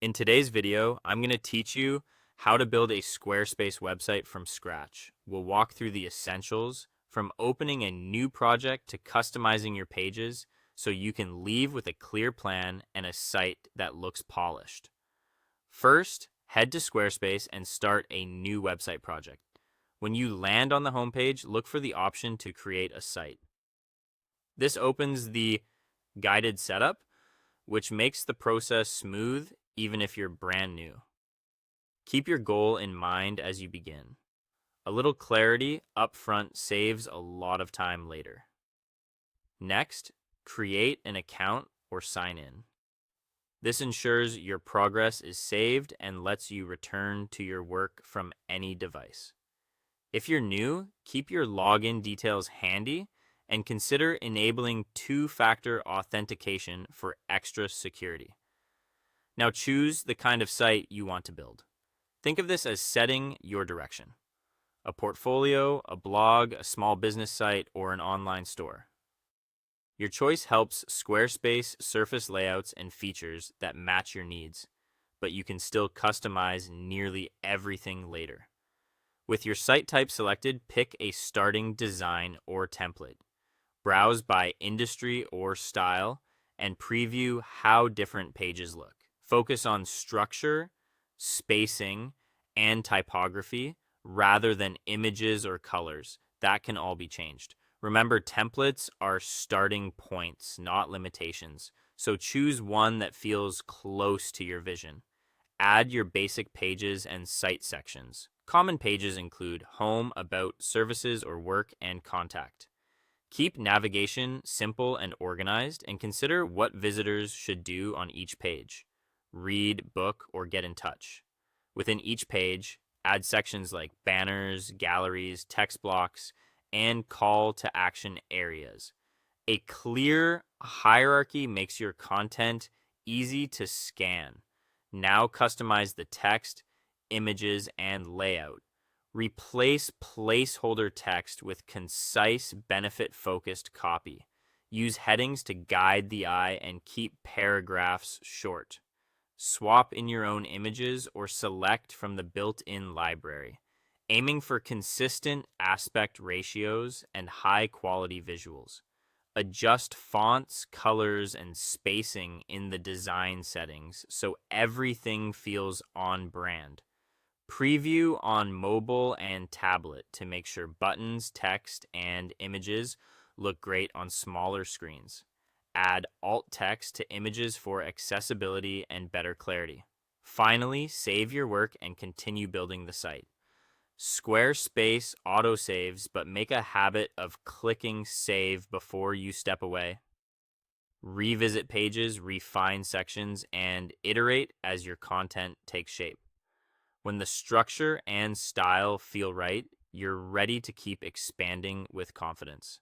In today's video, I'm going to teach you how to build a Squarespace website from scratch. We'll walk through the essentials from opening a new project to customizing your pages so you can leave with a clear plan and a site that looks polished. First, head to Squarespace and start a new website project. When you land on the homepage, look for the option to create a site. This opens the guided setup, which makes the process smooth even if you're brand new. Keep your goal in mind as you begin. A little clarity up front saves a lot of time later. Next, create an account or sign in. This ensures your progress is saved and lets you return to your work from any device. If you're new, keep your login details handy and consider enabling two-factor authentication for extra security. Now choose the kind of site you want to build. Think of this as setting your direction. A portfolio, a blog, a small business site, or an online store. Your choice helps Squarespace surface layouts and features that match your needs, but you can still customize nearly everything later. With your site type selected, pick a starting design or template. Browse by industry or style and preview how different pages look. Focus on structure, spacing, and typography rather than images or colors. That can all be changed. Remember, templates are starting points, not limitations. So choose one that feels close to your vision. Add your basic pages and site sections. Common pages include home, about, services or work, and contact. Keep navigation simple and organized, and consider what visitors should do on each page. Read, book, or get in touch. Within each page, add sections like banners, galleries, text blocks, and call to action areas. A clear hierarchy makes your content easy to scan. Now customize the text, images, and layout. Replace placeholder text with concise, benefit-focused copy. Use headings to guide the eye and keep paragraphs short. Swap in your own images or select from the built-in library, aiming for consistent aspect ratios and high-quality visuals. Adjust fonts, colors, and spacing in the design settings so everything feels on brand. Preview on mobile and tablet to make sure buttons, text, and images look great on smaller screens. Add alt text to images for accessibility and better clarity. Finally, save your work and continue building the site. Squarespace autosaves, but make a habit of clicking save before you step away. Revisit pages, refine sections, and iterate as your content takes shape. When the structure and style feel right, you're ready to keep expanding with confidence.